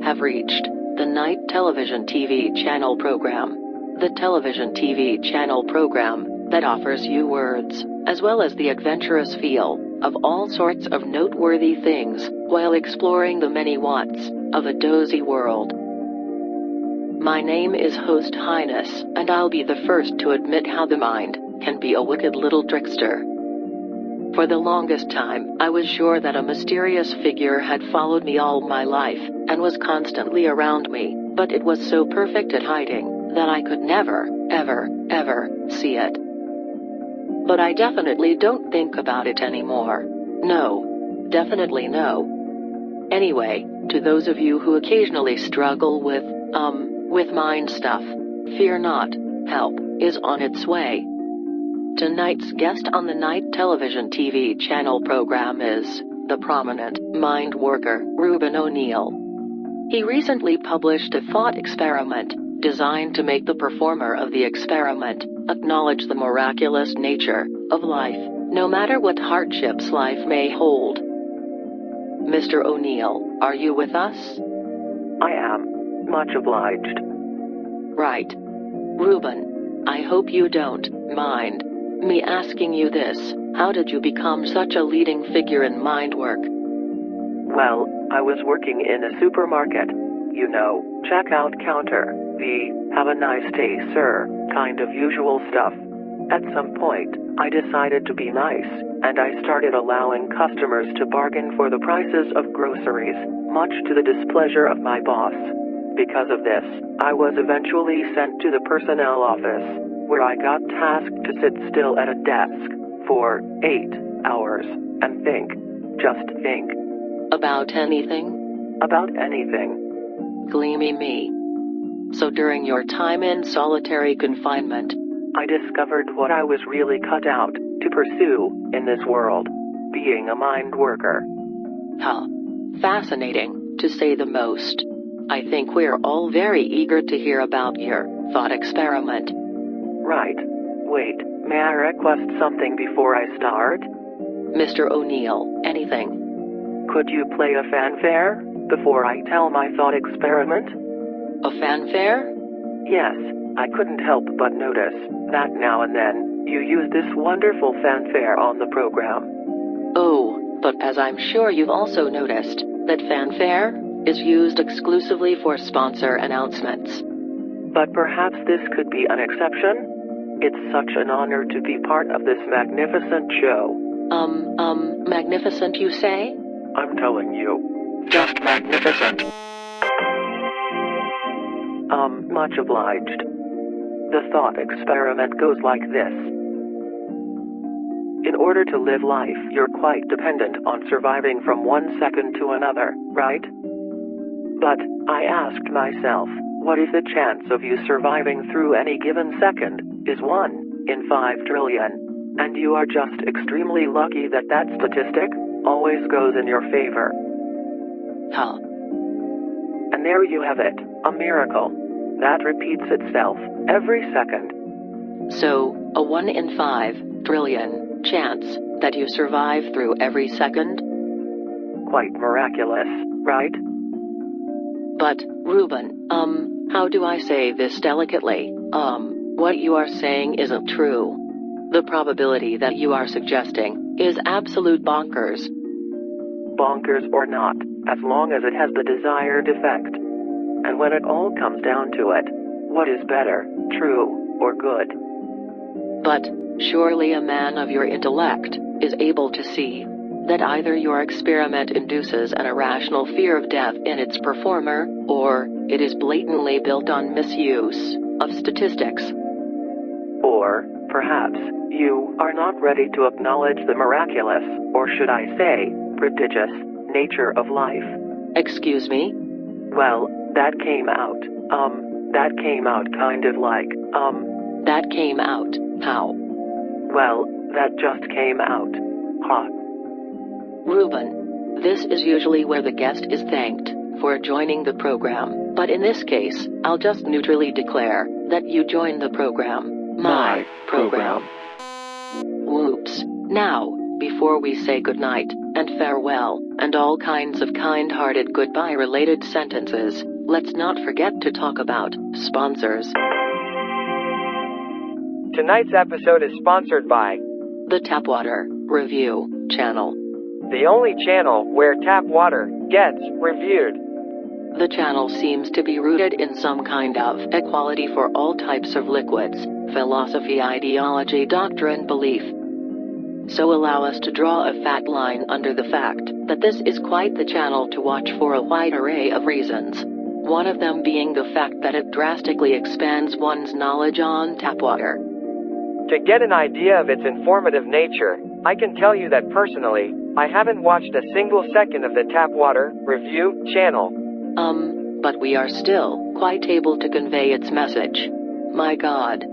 have reached the Night Television TV channel program. The television TV channel program that offers you words, as well as the adventurous feel of all sorts of noteworthy things, while exploring the many wants of a dozy world. My name is host Highness, and I'll be the first to admit how the mind can be a wicked little trickster. For the longest time, I was sure that a mysterious figure had followed me all my life, and was constantly around me, but it was so perfect at hiding that I could never, ever see it. But I definitely don't think about it anymore. No. Definitely no. Anyway, to those of you who occasionally struggle with mind stuff, fear not. Help is on its way. Tonight's guest on the Night Television TV channel program is the prominent mind worker, Ruben O'Neill. He recently published a thought experiment designed to make the performer of the experiment acknowledge the miraculous nature of life, no matter what hardships life may hold. Mr. O'Neill, are you with us? I am. Much obliged. Right. Ruben, I hope you don't mind me asking you this. How did you become such a leading figure in mind work? Well, I was working in a supermarket. You know, checkout counter, the "have a nice day, sir" kind of usual stuff. At some point, I decided to be nice, and I started allowing customers to bargain for the prices of groceries, much to the displeasure of my boss. Because of this, I was eventually sent to the personnel office, where I got tasked to sit still at a desk for 8 hours and think. Just think. About anything? About anything. Gleamy me. So during your time in solitary confinement, I discovered what I was really cut out to pursue in this world: being a mind worker. Huh. Fascinating, to say the most. I think we're all very eager to hear about your thought experiment. Right. Wait, may I request something before I start? Mr. O'Neill, anything? Could you play a fanfare before I tell my thought experiment? A fanfare? Yes, I couldn't help but notice that now and then you use this wonderful fanfare on the program. Oh, but as I'm sure you've also noticed, that fanfare is used exclusively for sponsor announcements. But perhaps this could be an exception? It's such an honor to be part of this magnificent show. Magnificent you say? I'm telling you. Just magnificent. Much obliged. The thought experiment goes like this. In order to live life, you're quite dependent on surviving from one second to another, right? But I asked myself, what if the chance of you surviving through any given second is 1 in 5 trillion, and you are just extremely lucky that that statistic always goes in your favor? Huh. And there you have it, a miracle that repeats itself every second. So, a 1 in 5 trillion chance that you survive through every second? Quite miraculous, right? But, Ruben, how do I say this delicately? What you are saying isn't true. The probability that you are suggesting is absolute bonkers. Bonkers or not, as long as it has the desired effect. And when it all comes down to it, what is better, true or good? But, surely a man of your intellect is able to see that either your experiment induces an irrational fear of death in its performer, or it is blatantly built on misuse of statistics. Or, perhaps, you are not ready to acknowledge the miraculous, or should I say, prodigious, nature of life. Excuse me? Well, that came out kind of like, That came out, how? Well, that just came out. Ha. Ruben, this is usually where the guest is thanked for joining the program, but in this case, I'll just neutrally declare that you joined the program. My program. Whoops. Now, before we say goodnight and and farewell, and all kinds of kind-hearted goodbye-related sentences, let's not forget to talk about sponsors. Tonight's episode is sponsored by The Tap Water Review Channel. the only channel where tap water gets reviewed. The channel seems to be rooted in some kind of equality for all types of liquids, philosophy, ideology, doctrine, belief. So allow us to draw a fat line under the fact that this is quite the channel to watch for a wide array of reasons. One of them being the fact that it drastically expands one's knowledge on tap water. To get an idea of its informative nature, I can tell you that personally, I haven't watched a single second of the Tap Water Review channel. But we are still quite able to convey its message. My God.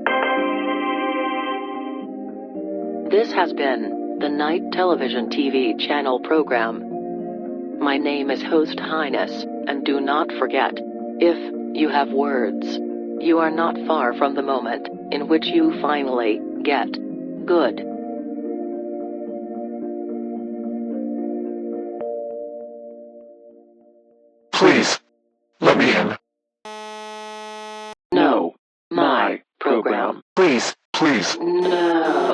This has been the Night Television TV channel program. My name is host Highness, and do not forget, if you have words, you are not far from the moment in which you finally get good. Please, let me in. No, my program. Please, please. No.